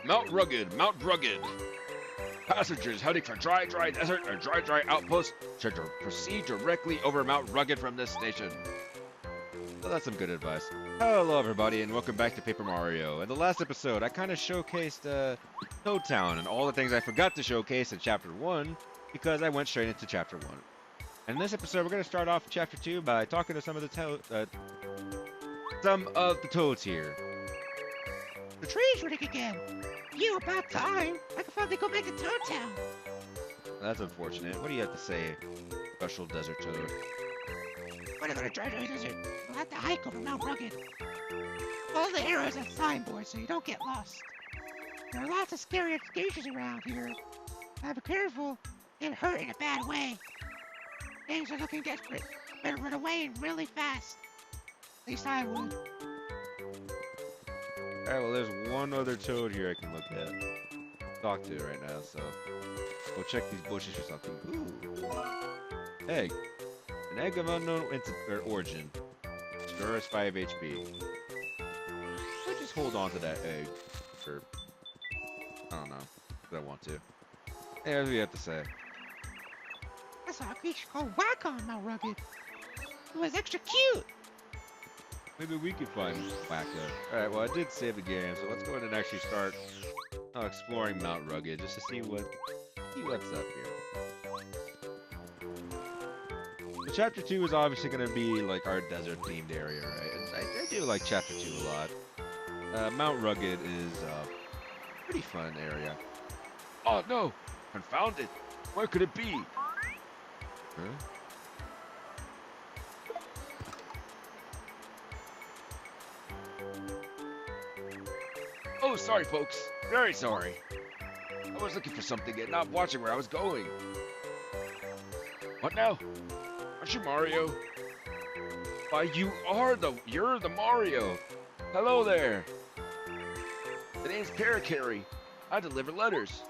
Mount Rugged, Mount Rugged. Passengers heading for Dry Desert or Dry Outpost should proceed directly over Mount Rugged from this station. So that's some good advice. Hello everybody and welcome back to Paper Mario. In the last episode, I kind of showcased Toad Town and all the things I forgot to showcase in Chapter 1 because I went straight into Chapter 1. And in this episode, we're going to start off Chapter 2 by talking to some of the toads here. The tree's running again. You, about time. I can finally go back to Toad Town. That's unfortunate. What do you have to say, Special Desert Toad? When I go to Dry Desert, we'll have to hike over Mount Rugged. Follow the arrows and signboards so you don't get lost. There are lots of scary stations around here. Now be careful, get hurt in a bad way. Things are looking desperate. Better run away really fast. At least I would. Alright, well there's one other toad here I can look at. Talk to right now, so we'll check these bushes or something. Ooh. Egg. An egg of unknown origin. Stores 5 HP. I'll just hold on to that egg. For, I don't know. If I want to. Hey, what do you have to say? I saw a creature called Whack on Mount Rugged. It was extra cute. Maybe we could find Wacko. Alright, well I did save the game, so let's go ahead and actually start exploring Mount Rugged just to see what's up here. So Chapter 2 is obviously going to be like our desert themed area, right? And I do like Chapter 2 a lot. Mount Rugged is a pretty fun area. Oh no! Confound it! Where could it be? Huh? Oh, sorry, folks. Very sorry. I was looking for something and not watching where I was going. What now? Aren't you Mario? Why, you're the Mario. Hello there. The name's Parakarry. I deliver letters.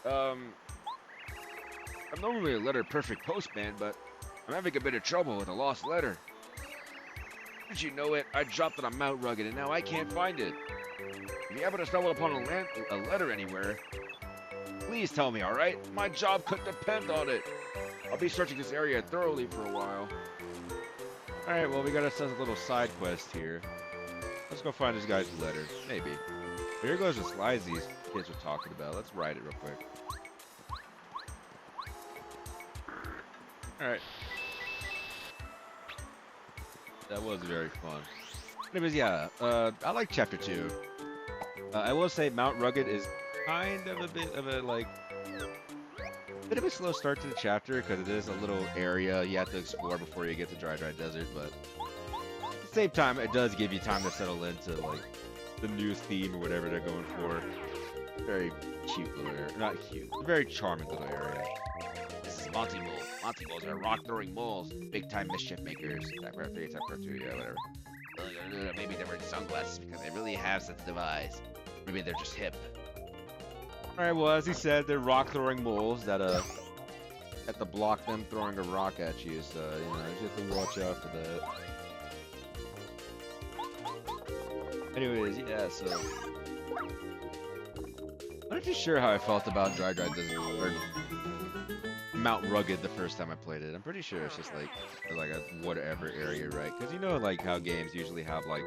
I'm normally a letter-perfect postman, but I'm having a bit of trouble with a lost letter. Did you know it? I dropped it on Mount Rugged and now I can't find it. If you happen to stumble upon a letter anywhere, please tell me, alright? My job could depend on it. I'll be searching this area thoroughly for a while. Alright, well, we got ourselves a little side quest here. Let's go find this guy's letter. Maybe. Here goes the slides these kids were talking about. Let's write it real quick. Alright. That was very fun. Anyways, yeah, I like Chapter 2. I will say Mount Rugged is kind of a bit of a slow start to the chapter because it is a little area you have to explore before you get to Dry Desert, but at the same time, it does give you time to settle into like the new theme or whatever they're going for. Very cute little area, not cute, very charming little area. This is Monty Mole. Monty Moles are rock-throwing moles, big-time mischief makers. Type 3, Type 2, yeah, whatever. Maybe they're wearing sunglasses because they really have sensitive eyes. Maybe they're just hip. Alright, well, as he said, they're rock-throwing moles that, have to block them throwing a rock at you, so, you know, you have to watch out for that. Anyways, yeah, so... I'm not too sure how I felt about Dry Desert, or Mount Rugged the first time I played it. I'm pretty sure it's just, like a whatever area, right? Because you know, like, how games usually have, like,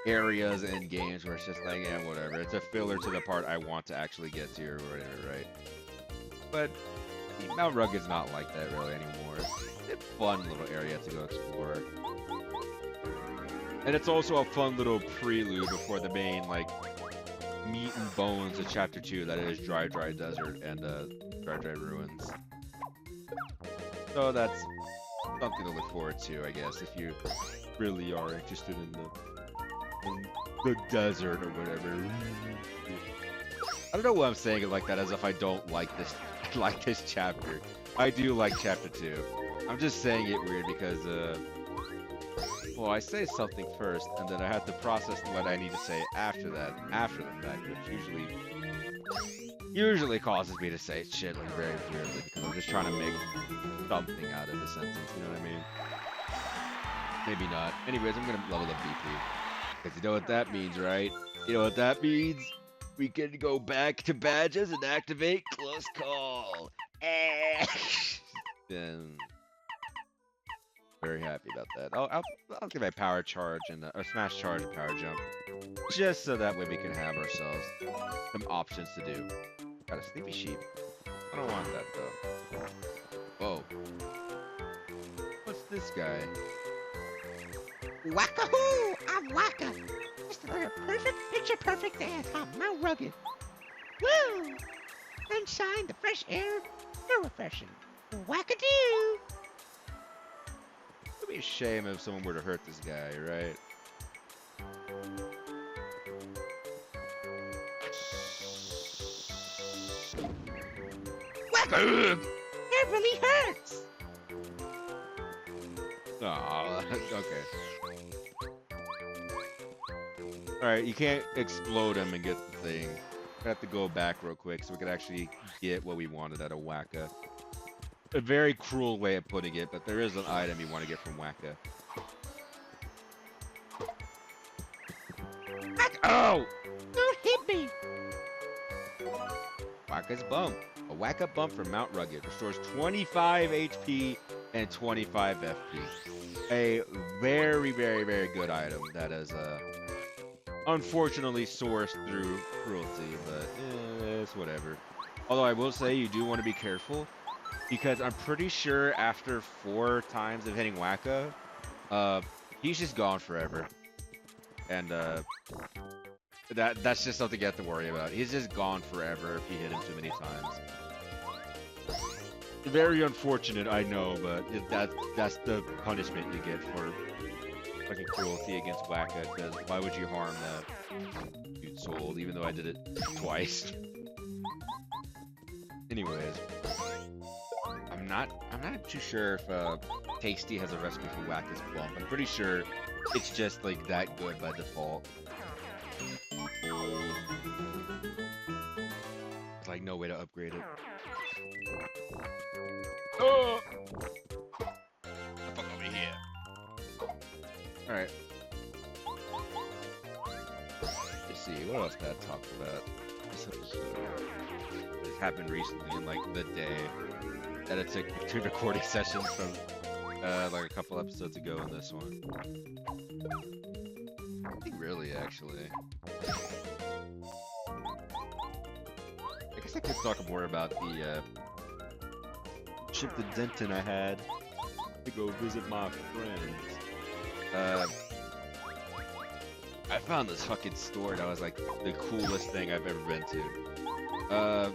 areas in games where it's just like, yeah, whatever. It's a filler to the part I want to actually get to or whatever, right? But Mount Rugged's not like that really anymore. It's a fun little area to go explore. And it's also a fun little prelude before the main, like, meat and bones of Chapter 2 that is Dry Desert and Dry Ruins. So that's something to look forward to, I guess, if you really are interested in the desert or whatever. I don't know why I'm saying it like that, as if I don't like this chapter. I do like Chapter 2. I'm just saying it weird because, well, I say something first, and then I have to process what I need to say after the fact, which usually causes me to say shit like very weirdly because I'm just trying to make something out of the sentence, you know what I mean? Maybe not. Anyways, I'm gonna level up BP. Because you know what that means, right? You know what that means? we can go back to badges and activate close call. Then very happy about that. I'll give a power charge and or smash charge and power jump, just so that way we can have ourselves some options to do. Got a sleepy sheep. I don't want that though. Whoa. What's this guy? Whack-a-hoo! I'm Wacka! Just another perfect, picture-perfect dance on Mount Rugged. Woo! Sunshine, the fresh air, so refreshing. Whack-a-doo! It'd be a shame if someone were to hurt this guy, right? Whack-a! That really hurts! Aw, okay. Alright, you can't explode him and get the thing. I have to go back real quick so we could actually get what we wanted out of Wacka. A very cruel way of putting it, but there is an item you want to get from Wacka. Oh! Don't hit me! Wacka's Bump. A Wacka Bump from Mount Rugged. Restores 25 HP and 25 FP. A very, very, very good item that is unfortunately sourced through cruelty, but it's whatever. Although I will say you do want to be careful, because I'm pretty sure after 4 times of hitting Wacka, he's just gone forever. And that's just something you have to worry about. He's just gone forever if you hit him too many times. Very unfortunate, I know, but that's the punishment you get for fucking cruelty against Wacka, because why would you harm that dude's soul, even though I did it twice? Anyways, I'm not too sure if Tasty has a recipe for Wacka's Bump. I'm pretty sure it's just like that good by default. There's like no way to upgrade it. Oh! The fuck over here. Alright. Let's see, what else did I talk about? This happened recently in like the day that it took 2 recording sessions from like a couple episodes ago in this one. I think really actually. I guess I could talk more about the trip to Denton I had to go visit my friends. I found this fucking store that was like the coolest thing I've ever been to.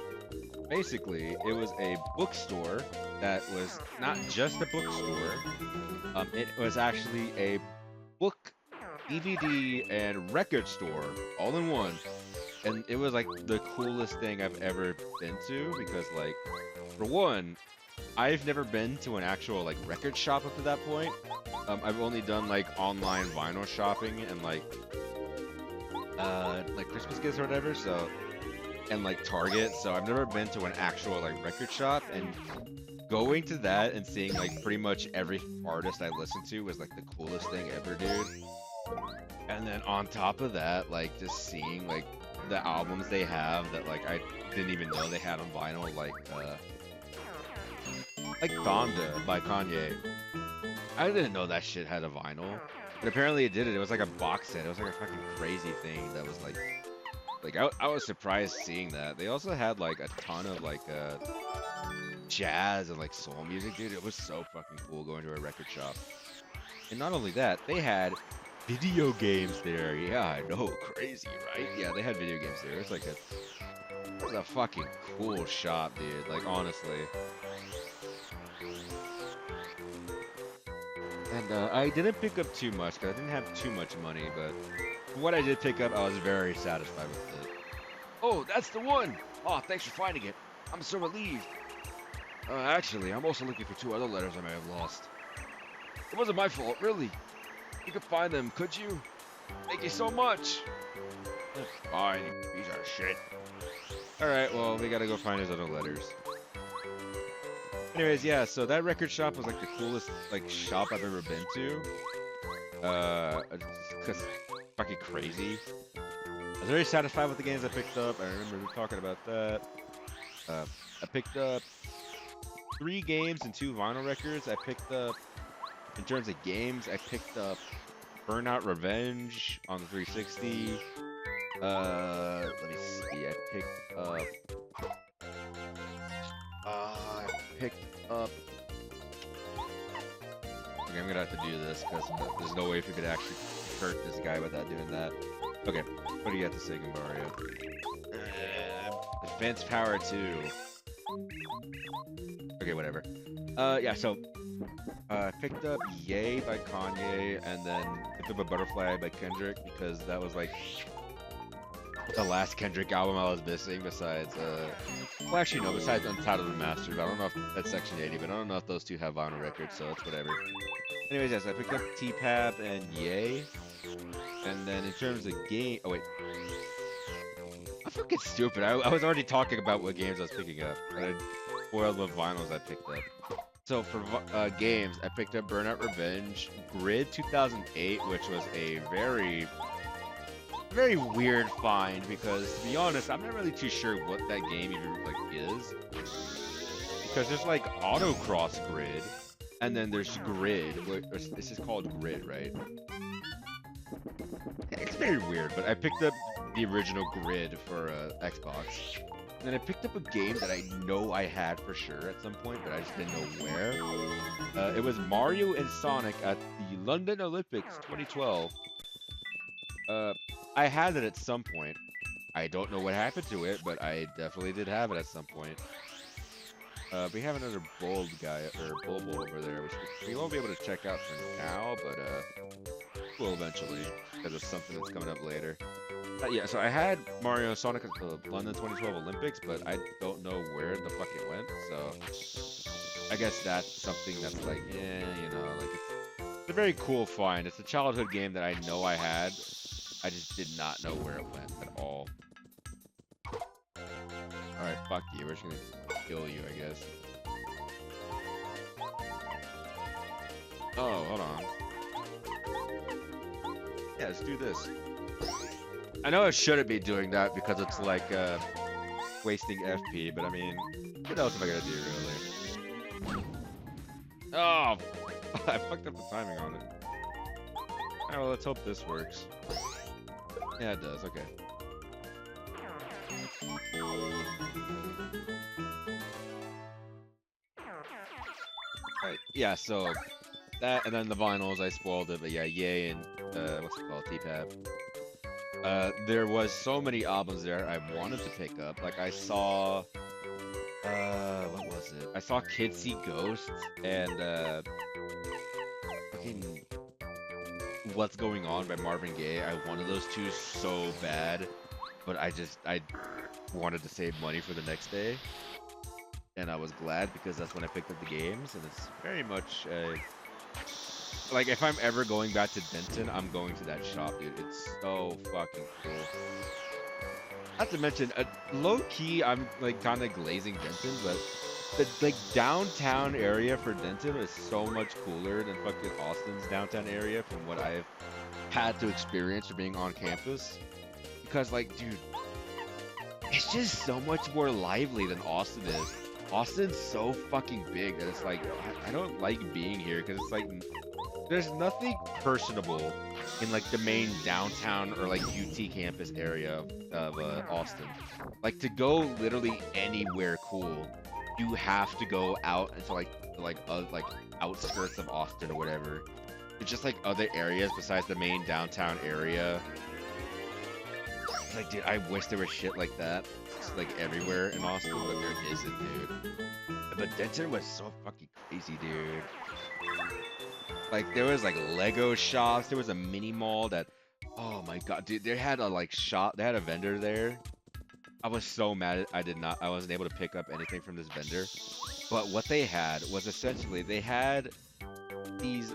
Basically, it was a bookstore that was not just a bookstore. It was actually a book, DVD, and record store all in one. And it was like the coolest thing I've ever been to because, like, for one, I've never been to an actual like record shop up to that point. I've only done like online vinyl shopping and like Christmas gifts or whatever. So, and like Target. So I've never been to an actual like record shop, and going to that and seeing like pretty much every artist I listened to was like the coolest thing ever, dude. And then on top of that, like just seeing like the albums they have that like I didn't even know they had on vinyl, like Donda by Kanye. I didn't know that shit had a vinyl, but apparently it did. It was like a box set. It was like a fucking crazy thing that was like I was surprised seeing that. They also had like a ton of like jazz and like soul music, dude. It was so fucking cool going to a record shop. And not only that, they had video games there. Yeah, I know, crazy, right? Yeah, they had video games there. It was a fucking cool shop, dude. Like honestly. And I didn't pick up too much because I didn't have too much money, but what I did pick up, I was very satisfied with it. Oh, that's the one! Oh, thanks for finding it. I'm so relieved. Actually, I'm also looking for 2 other letters I may have lost. It wasn't my fault, really. You could find them, could you? Thank you so much. Fine, you piece of shit. Alright, well, we gotta go find his other letters. Anyways, yeah, so that record shop was like the coolest like shop I've ever been to. Cause fucking crazy. was very satisfied with the games I picked up. I remember talking about that. I picked up 3 games and 2 vinyl records. I picked up, in terms of games, I picked up Burnout Revenge on the 360. Let me see. I picked up. Okay, I'm gonna have to do this because there's no way if we could actually hurt this guy without doing that. Okay, what do you got to say, Mario? Defense Power 2. Okay, whatever. Yeah, so I picked up Yay by Kanye and then picked up a Butterfly by Kendrick because that was like the last Kendrick album I was missing besides, well actually no, besides Untitled and Mastered. I don't know if that's Section 80, but I don't know if those two have vinyl records, so it's whatever. Anyways, yes, I picked up T-Pap and Yay. And then in terms of game, oh wait. I'm fucking stupid. I was already talking about what games I was picking up. And I spoiled what vinyls I picked up. So for games, I picked up Burnout Revenge, Grid 2008, which was a very weird find because, to be honest, I'm not really too sure what that game even like is. Because there's like Autocross Grid, and then there's Grid. This is called Grid, right? It's very weird, but I picked up the original Grid for Xbox. And then I picked up a game that I know I had for sure at some point, but I just didn't know where. It was Mario and Sonic at the London Olympics 2012. I had it at some point. I don't know what happened to it, but I definitely did have it at some point. We have another bulb guy, or bulb over there, which we won't be able to check out for now, but we'll eventually, because it's something that's coming up later. Yeah, so I had Mario and Sonic at the London 2012 Olympics, but I don't know where the fuck it went, so I guess that's something that's like, yeah, you know, like it's a very cool find. It's a childhood game that I know I had. I just did not know where it went at all. Alright, fuck you. We're just gonna kill you, I guess. Oh, hold on. Yeah, let's do this. I know I shouldn't be doing that because it's like wasting FP, but I mean, what else am I gonna do really? Oh, I fucked up the timing on it. Alright, well, let's hope this works. Yeah, it does. Okay. Alright, yeah, so that, and then the vinyls, I spoiled it, but yeah, Yay and, what's it called, T-Pap. There was so many albums there I wanted to pick up. Like, I saw, what was it? I saw Kids See Ghosts, and, fucking What's Going On by Marvin Gaye. I wanted those two so bad, but I wanted to save money for the next day. And I was glad because that's when I picked up the games, and it's very much like if I'm ever going back to Denton, I'm going to that shop, dude. It's so fucking cool. Not to mention, low key, I'm like kind of glazing Denton, but the like downtown area for Denton is so much cooler than fucking Austin's downtown area from what I've had to experience for being on campus. Because like, dude, it's just so much more lively than Austin is. Austin's so fucking big that it's like, I don't like being here because it's like, there's nothing personable in like the main downtown or like UT campus area of Austin. Like to go literally anywhere cool, you have to go out into like outskirts of Austin or whatever. It's just like other areas besides the main downtown area. It's like, dude, I wish there was shit like that. It's like everywhere in Austin, but there isn't, dude. But Denton was so fucking crazy, dude. Like there was like Lego shops, there was a mini mall that, oh my god, dude, they had a like shop, they had a vendor there. I was so mad I wasn't able to pick up anything from this vendor. But what they had was essentially, they had these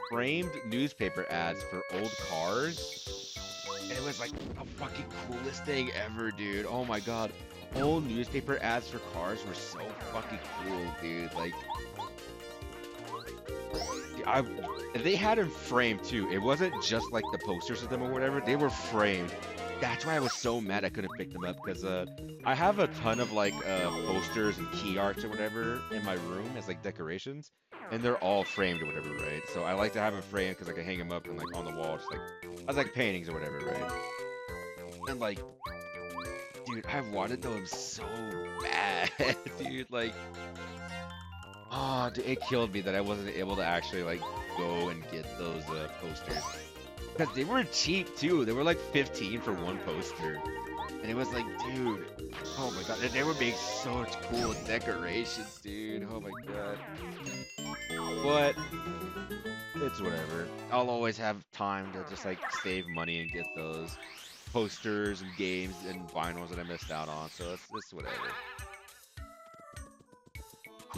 framed newspaper ads for old cars. And it was like the fucking coolest thing ever, dude. Oh my god. Old newspaper ads for cars were so fucking cool, dude. Like, they had them framed too. It wasn't just like the posters of them or whatever. They were framed. that's why I was so mad I couldn't pick them up because I have a ton of like posters and key arts or whatever in my room as like decorations, and they're all framed or whatever, right? So I like to have them framed because I can hang them up and like on the wall, just like as like paintings or whatever, right? And like, dude, I wanted those so bad, dude. Like, oh, dude, it killed me that I wasn't able to actually like go and get those posters. Because they were cheap too. They were like 15 for one poster. And it was like, dude, oh my god. And they would make such cool decorations, dude. Oh my god. But it's whatever. I'll always have time to just like save money and get those posters and games and vinyls that I missed out on. So it's whatever.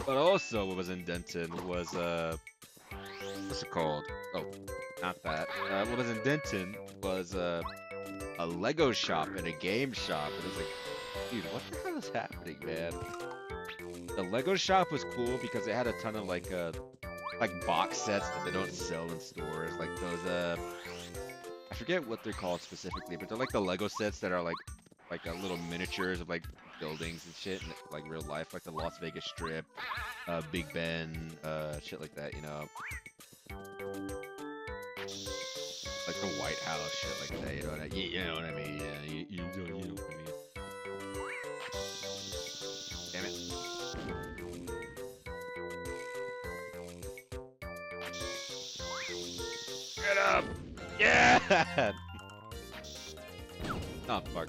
But also what was in Denton was what's it called? Oh, not that. What was in Denton was a Lego shop and a game shop, and it's like, dude, what the hell is happening, man? The Lego shop was cool because it had a ton of like box sets that they don't sell in stores, like those I forget what they're called specifically, but they're like the Lego sets that are like little miniatures of like buildings and shit, and like real life, like the Las Vegas Strip, Big Ben, shit like that, you know. Like the White House, shit like that, you know what I mean? Yeah, you know what I mean. Damn it. Get up! Yeah! Oh, fuck.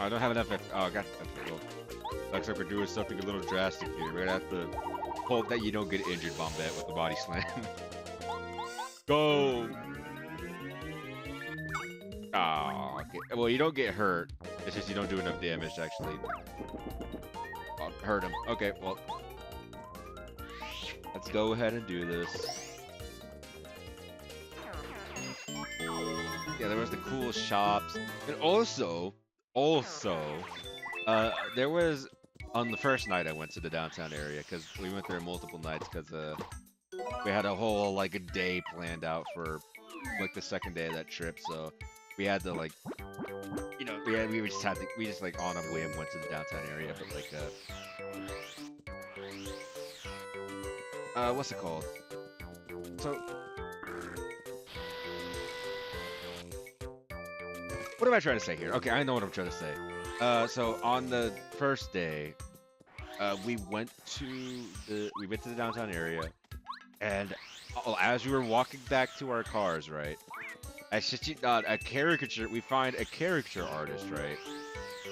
I don't have enough. Oh, I got. Okay, well, looks like we're doing something a little drastic here. We're gonna have to hope that you don't get injured, Bombette, with the body slam. Go! Oh, okay. Well, you don't get hurt. It's just you don't do enough damage to actually hurt him. Okay, well, let's go ahead and do this. Yeah, there was the cool shops, and also, there was on the first night I went to the downtown area because we went there multiple nights because we had a whole like a day planned out for like the second day of that trip, so we had to like, you know, we just like on a whim went to the downtown area, but like what's it called? So what am I trying to say here? Okay, I know what I'm trying to say. So on the first day, we went to the downtown area, and as we were walking back to our cars, right? I shit you not, we find a caricature artist, right?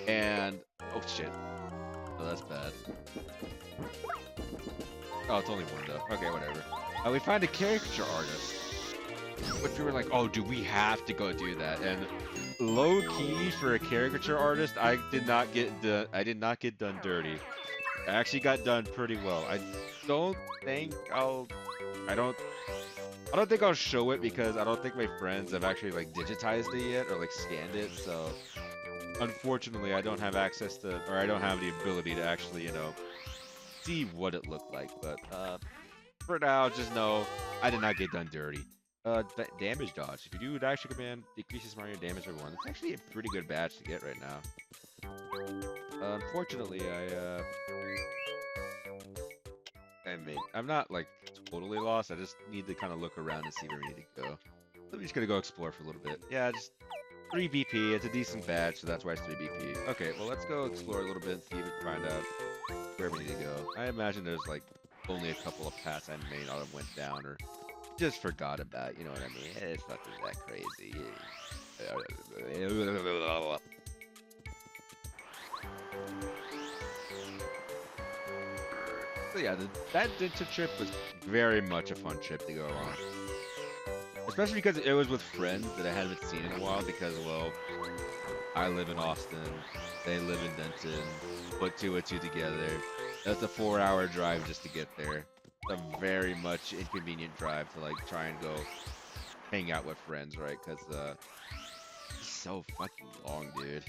And oh shit, oh that's bad. Oh, it's only one though. Okay, whatever. We find a caricature artist, which we were like, oh, do we have to go do that? And low key for a caricature artist, I did not get done dirty. I actually got done pretty well. I don't think I'll show it because I don't think my friends have actually like digitized it yet or like scanned it. So unfortunately, I don't have access to, or I don't have the ability to actually, you know, see what it looked like. But for now, just know I did not get done dirty. Damage dodge. If you do dash command, decreases Mario damage by 1. It's actually a pretty good badge to get right now. Unfortunately, I'm not like totally lost. I just need to kind of look around and see where we need to go. So we're just gonna go explore for a little bit. Yeah, just 3 BP. It's a decent badge, so that's why it's 3 BP. Okay, well let's go explore a little bit and see if we can find out where we need to go. I imagine there's like only a couple of paths I may not have went down or just forgot about, you know what I mean? It's nothing that crazy. So yeah, that Denton trip was very much a fun trip to go on. Especially because it was with friends that I haven't seen in a while because, well, I live in Austin, they live in Denton, put 2 and 2 together. That's a 4-hour drive just to get there. A very much inconvenient drive to like try and go hang out with friends, right? Because it's so fucking long, dude.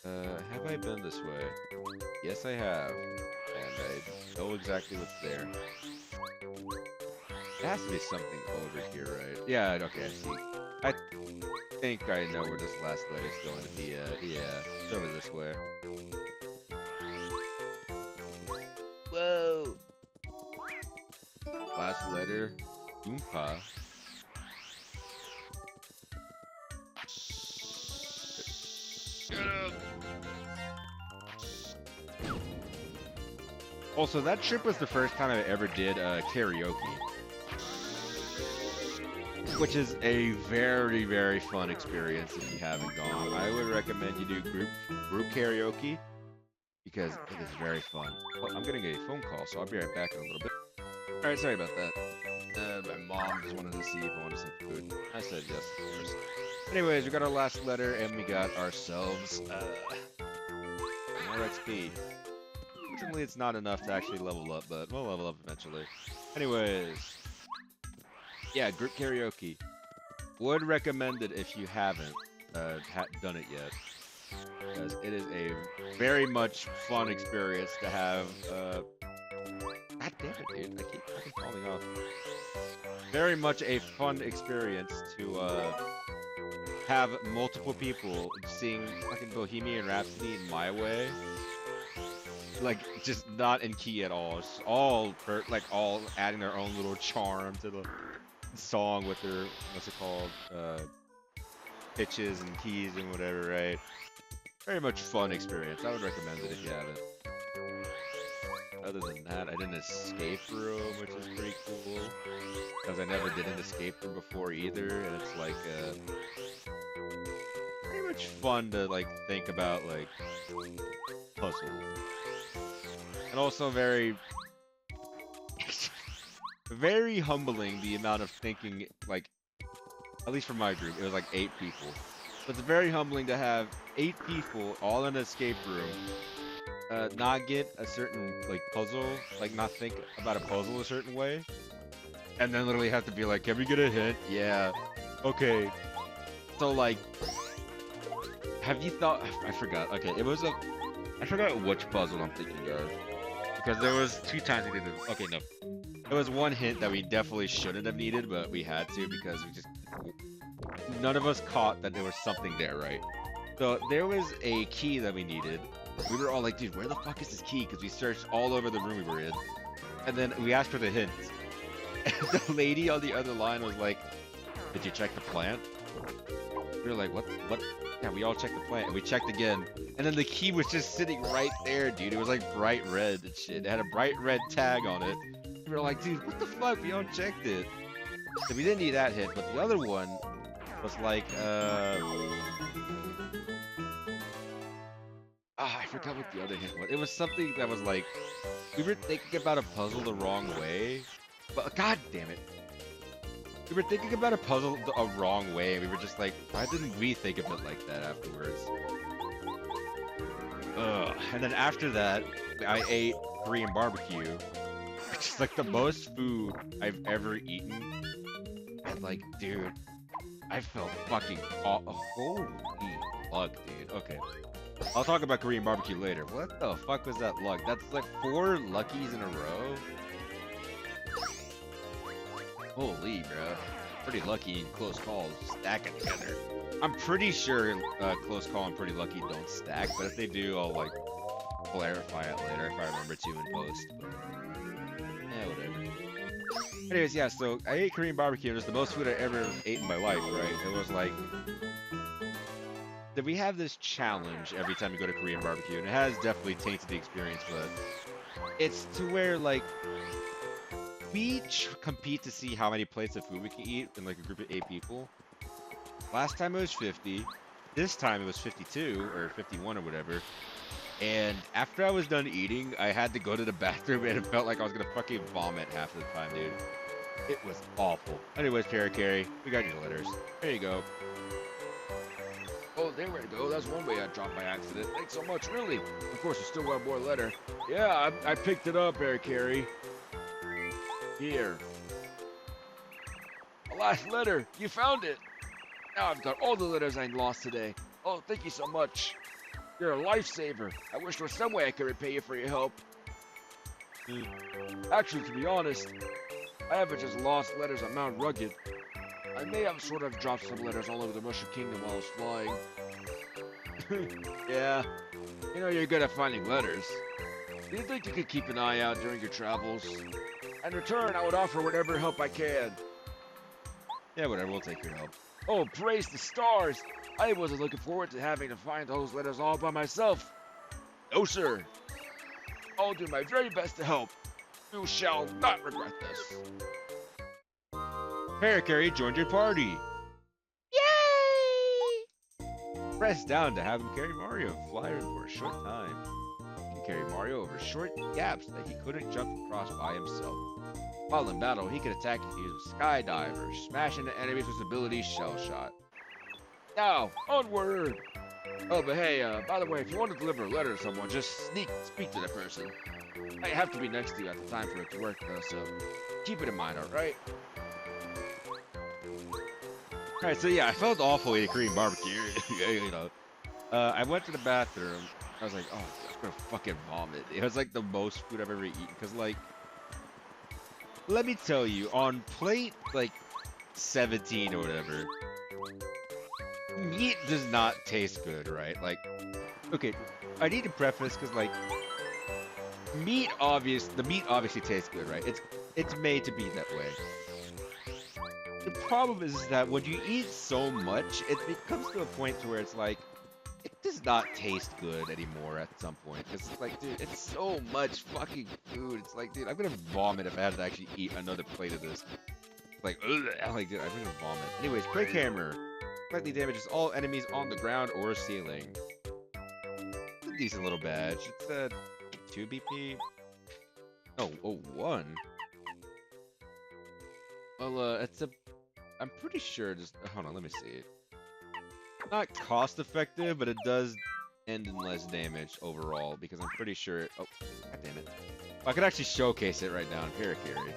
Have I been this way? Yes, I have, and I know exactly what's there. It has to be something over here, right? Yeah, okay, I see. I think I know where this last letter's going to be at. Yeah, it's over this way. Whoa! Last letter, Oompa. Shut up! Also, that trip was the first time I ever did karaoke. Which is a very, very fun experience if you haven't gone. I would recommend you do group karaoke because it is very fun. Well, I'm getting a phone call, so I'll be right back in a little bit. Alright, sorry about that. My mom just wanted to see if I wanted some food. I said yes, of course. Anyways, we got our last letter and we got ourselves more XP. Fortunately, it's not enough to actually level up, but we'll level up eventually. Anyways. Yeah, group karaoke. Would recommend it if you haven't done it yet, because it is a very much fun experience to have. God damn it, dude! I keep fucking falling off. Very much a fun experience to have multiple people sing fucking Bohemian Rhapsody in my way. Like, just not in key at all. It's all all adding their own little charm to the song with their, what's it called, pitches and keys and whatever, right? Very much fun experience. I would recommend it if you haven't. Other than that, I did an escape room, which is pretty cool, because I never did an escape room before either, and it's like very much fun to like think about like puzzles, and also very very humbling the amount of thinking, like, at least for my group, it was like 8 people. But it's very humbling to have 8 people all in an escape room, not get a certain, like, puzzle, like, not think about a puzzle a certain way, and then literally have to be like, can we get a hint? Yeah. Okay. So, like, have you thought, I forgot, okay, I forgot which puzzle I'm thinking of, because there was 2 times we did it, okay, no. There was one hint that we definitely shouldn't have needed, but we had to because none of us caught that there was something there, right? So there was a key that we needed. We were all like, dude, where the fuck is this key? Because we searched all over the room we were in. And then we asked for the hint. And the lady on the other line was like, did you check the plant? We were like, what? Yeah, we all checked the plant, and we checked again. And then the key was just sitting right there, dude. It was like bright red and shit. It had a bright red tag on it. We were like, dude, what the fuck? We all checked it. So we didn't need that hint, but the other one was like, I forgot what the other hint was. It was something that was like, we were thinking about a puzzle the wrong way, but god damn it. We were thinking about a puzzle a wrong way, and we were just like, why didn't we think of it like that afterwards? Ugh. And then after that, I ate Korean barbecue, which is like the most food I've ever eaten. And like, dude, I felt fucking holy fuck, dude. Okay. I'll talk about Korean barbecue later. What the fuck was that luck? That's like 4 luckies in a row? Holy, bro. Pretty lucky and close calls stacking together. I'm pretty sure close call and pretty lucky don't stack, but if they do, I'll like clarify it later if I remember to in post. But, yeah, whatever. Anyways, yeah, so I ate Korean barbecue. It was the most food I ever ate in my life, right? It was like, that we have this challenge every time we go to Korean barbecue, and it has definitely tainted the experience, but it's to where like we compete to see how many plates of food we can eat in like a group of 8 people. Last time it was 50. This time it was 52 or 51 or whatever. And after I was done eating, I had to go to the bathroom, and it felt like I was gonna fucking vomit half the time, dude. It was awful. Anyways, Carrie, we got your letters. There you go. Oh, there we go. That's one way I dropped by accident. Thanks so much, really. Of course, you still got more letter. Yeah, I picked it up, Carrie. Here. A last letter. You found it. Now I've got all the letters I lost today. Oh, thank you so much. You're a lifesaver. I wish there was some way I could repay you for your help. Actually, to be honest, I haven't just lost letters on Mount Rugged. I may have sort of dropped some letters all over the Mushroom Kingdom while I was flying. Yeah, you know you're good at finding letters. Do you think you could keep an eye out during your travels? In return, I would offer whatever help I can. Yeah, whatever, we'll take your help. Oh, praise the stars! I wasn't looking forward to having to find those letters all by myself. No, sir. I'll do my very best to help. You shall not regret this. Parakarry joined your party. Yay! Press down to have him carry Mario and fly him for a short time. You can carry Mario over short gaps that he couldn't jump across by himself. While in battle, he could attack if he used Skydiver, smash into enemies with his ability Shell Shot. Now, onward! Oh, but hey, by the way, if you want to deliver a letter to someone, just speak to that person. I have to be next to you at the time for it to work, though, so keep it in mind, alright? Alright, so yeah, I felt awful eating Korean barbecue, you know. I went to the bathroom, I was like, oh, I'm gonna fucking vomit. It was like the most food I've ever eaten, because like, let me tell you, on plate, like, 17 or whatever, meat does not taste good, right? Like, okay, I need to preface, because like, the meat obviously tastes good, right? It's made to be that way. The problem is that when you eat so much, it comes to a point to where it's like, it does not taste good anymore at some point. Because it's like, dude, it's so much fucking food. It's like, dude, I'm gonna vomit if I had to actually eat another plate of this. Like, ugh, like, dude, I'm gonna vomit. Anyways, Quick Hammer slightly damages all enemies on the ground or ceiling. It's a decent little badge. It's a 2 BP. Oh, 1. Well, it's a. I'm pretty sure. Just hold on, let me see. Not cost effective, but it does end in less damage overall because I'm pretty sure. Oh, god damn it! I could actually showcase it right now in Parakarry.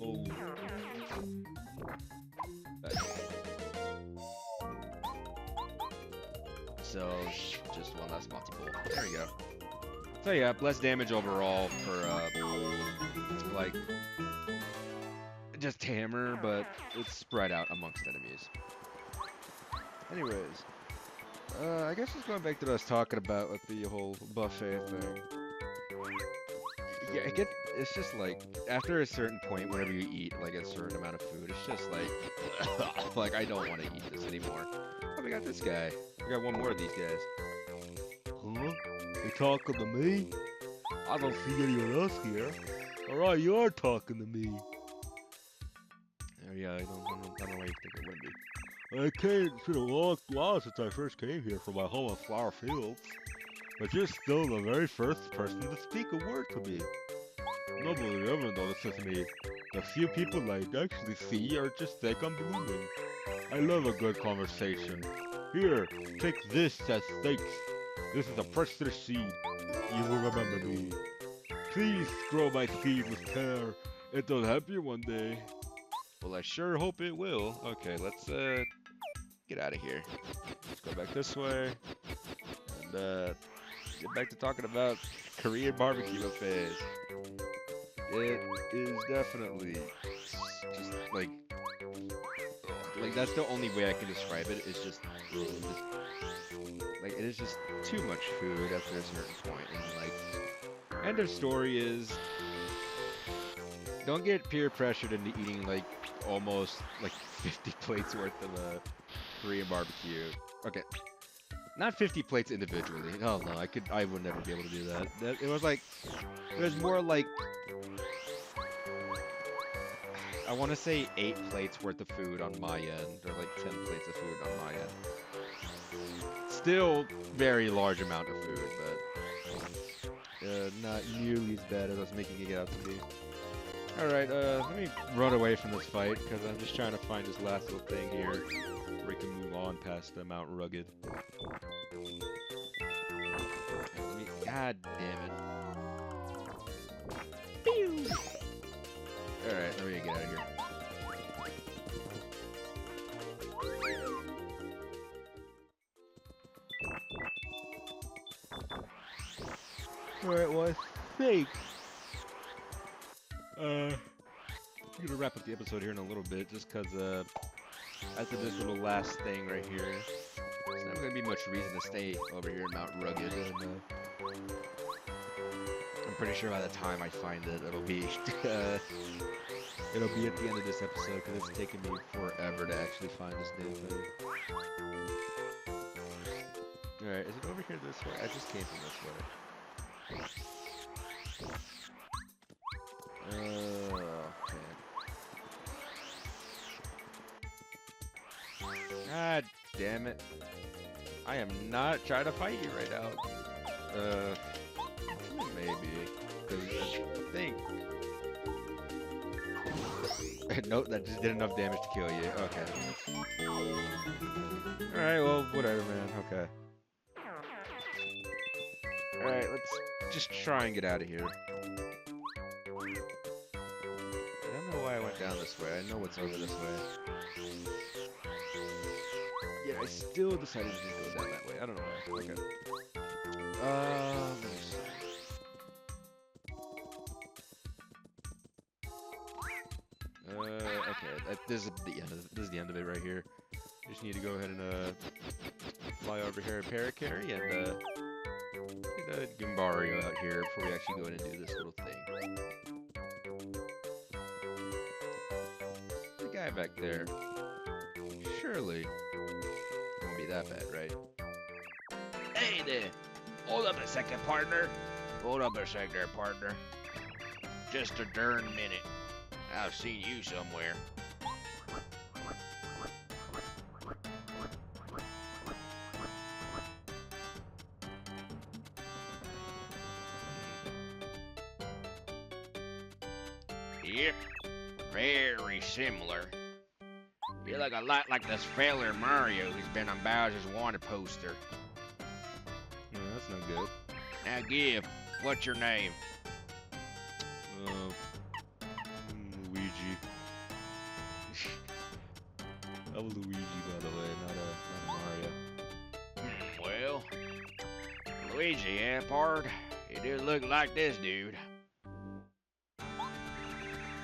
Oh. So, just one less multiple. There we go. So yeah, less damage overall for, like, just hammer, but it's spread out amongst enemies. Anyways, I guess just going back to what I was talking about with the whole buffet thing. Yeah, it's just like, after a certain point, whenever you eat, like, a certain amount of food, it's just like, like, I don't want to eat this anymore. Oh, we got this guy. We got one more of these guys. Huh? You talking to me? I don't see anyone else here. Alright, you are talking to me. Oh yeah, I don't know why you think it would be. I came, it's been a long while since I first came here from my home of Flower Fields. But you're still the very first person to speak a word to me. Nobody ever notices me. The few people I actually see are just think I'm blooming. I love a good conversation. Here, take this as thanks. This is a precious seed. You will remember me. Please grow my seed with care. It'll help you one day. Well, I sure hope it will. Okay, let's get out of here. Let's go back this way. And get back to talking about Korean barbecue buffets. It is definitely just like that's the only way I can describe it. It's just like it is just too much food after a certain point. And like, end of story is, don't get peer pressured into eating like almost like 50 plates worth of Korean barbecue. Okay. Not 50 plates individually. Oh no, I would never be able to do that. It was more like, I want to say 8 plates worth of food on my end, or like 10 plates of food on my end. Still very large amount of food, but not nearly as bad as I was making it out to be. Alright, let me run away from this fight, because I'm just trying to find this last little thing here, where we can move on past the Mount Rugged. God damn it. Pew! Alright, let me get out of here. Alright, well, I think I'm gonna wrap up the episode here in a little bit, just because after this little last thing right here, there's not gonna be much reason to stay over here in Mount Rugged, and I'm pretty sure by the time I find it, it'll be it'll be at the end of this episode, because it's taken me forever to actually find this damn thing. Alright, is it over here this way? I just came from this way. Okay. God damn it. I am not trying to fight you right now. Maybe. Because I think. Nope, that just did enough damage to kill you. Okay. Alright, well, whatever, man. Okay. Alright, let's just try and get out of here. I don't know why I went down this way. I know what's over this way. Yet I still decided to just go down that way. I don't know why. Okay. Let me see. Okay. This is the end of this is the end of it right here. Just need to go ahead and fly over here and paracarry and get Mario out here before we actually go in and do this little thing. The guy back there. Surely it won't be that bad, right? Hey there! Hold up a second, partner. Hold up a second there, partner. Just a darn minute. I've seen you somewhere. Yep, very similar. You look a lot like this feller Mario who's been on Bowser's wanted poster. No, that's no good. Now give, what's your name? Luigi. I'm Luigi, by the way, not Mario. Well, Luigi, eh, pard? You do look like this dude.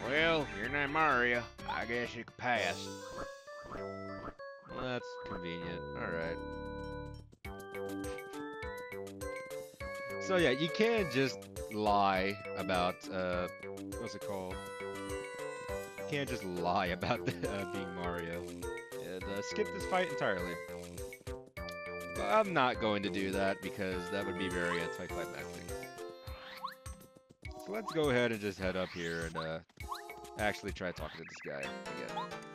Well, you're not Mario. I guess you could pass. Well, that's convenient. Alright. So yeah, you can't just lie about, what's it called? You can't just lie about being Mario. And skip this fight entirely. But I'm not going to do that because that would be very anticlimactic. So let's go ahead and just head up here and actually try talking to this guy again.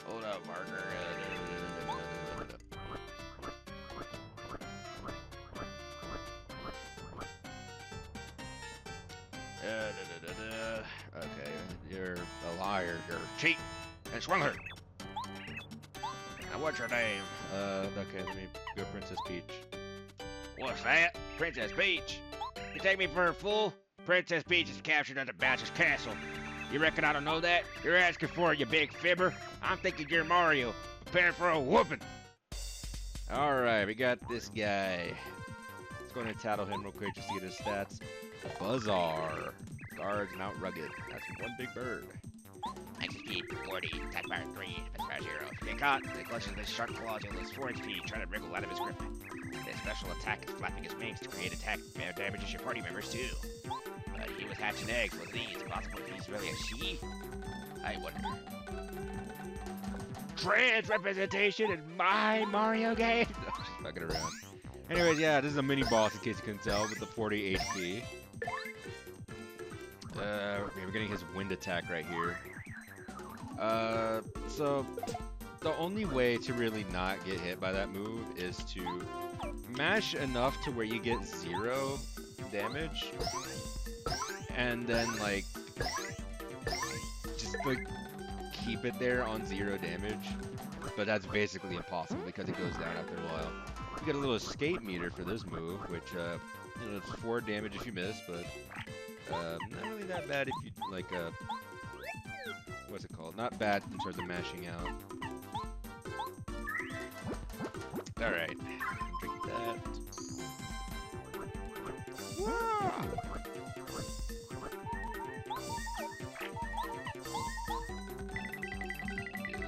Hold up, partner. Okay, you're a liar. You're cheat and swindler. Now, what's your name? Okay, let me go Princess Peach. What's that? Princess Peach? You take me for a fool? Princess Peach is captured under Bowser's castle. You reckon I don't know that? You're asking for it, you big fibber. I'm thinking you're Mario. Prepare for a whooping. Alright, we got this guy. Let's go ahead and tattle him real quick just to get his stats. Bazaar. Guards Mount Rugged. That's one big bird. Max speed 40, attack power 3, defense 0. If you get caught, the clutches of his sharp claws, you'll lose 4 HP, try to wriggle out of his grip. His special attack is flapping his wings to create attack damages your party members too. But he was hatching eggs, wasn't he? It's possible if he's really a she? I wonder. Trans representation in my Mario game? No, just fucking around. Anyways, yeah, this is a mini boss in case you couldn't tell with the 40 HP. We're getting his wind attack right here. So the only way to really not get hit by that move is to mash enough to where you get 0 damage, and then like just like keep it there on 0 damage. But that's basically impossible because it goes down after a while. You get a little escape meter for this move, which you know, it's 4 damage if you miss, but not really that bad if you like what's it called? Not bad in terms of mashing out. Alright. Drink that.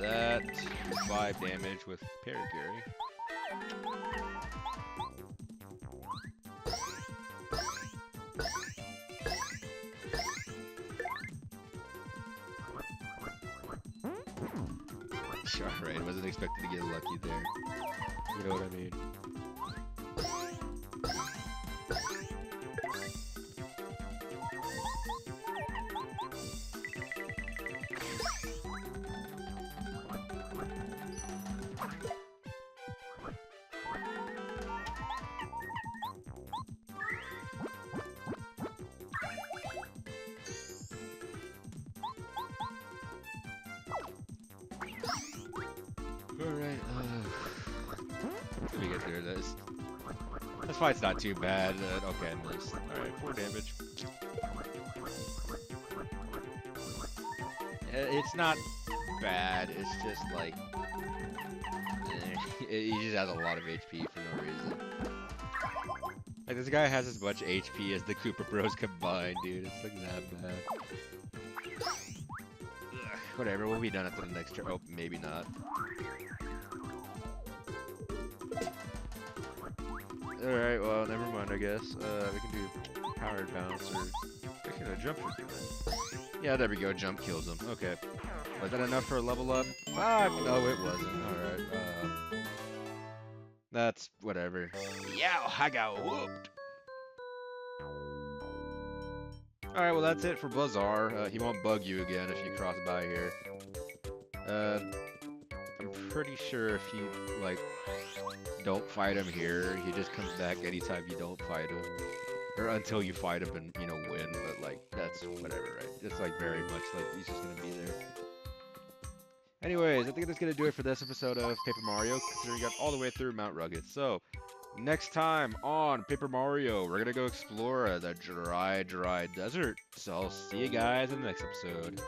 that. 5 damage with Parry Parry. Alright, wasn't expecting to get lucky there. You know what I mean? Alright, let me get through this. This fight's not too bad. Okay, I missed. Alright, 4 damage. It's not bad, it's just like... he just has a lot of HP for no reason. Like, this guy has as much HP as the Koopa Bros combined, dude. It's like that bad. Ugh, whatever, we'll be done after the next turn. Oh, maybe not. Alright, well, never mind, I guess. We can do powered bounce, or... Actually, no, jump should do that. Yeah, there we go, jump kills him. Okay. Was that enough for a level up? Ah, no, it wasn't. Alright, that's whatever. Yow, I got whooped. Alright, well, that's it for Bazaar. He won't bug you again if you cross by here. I'm pretty sure if you, like, don't fight him here, he just comes back anytime you don't fight him. Or until you fight him and, you know, win, but, like, that's whatever, right? It's, like, very much like he's just gonna be there. Anyways, I think that's gonna do it for this episode of Paper Mario, considering we got all the way through Mount Rugged. So, next time on Paper Mario, we're gonna go explore the dry desert. So I'll see you guys in the next episode.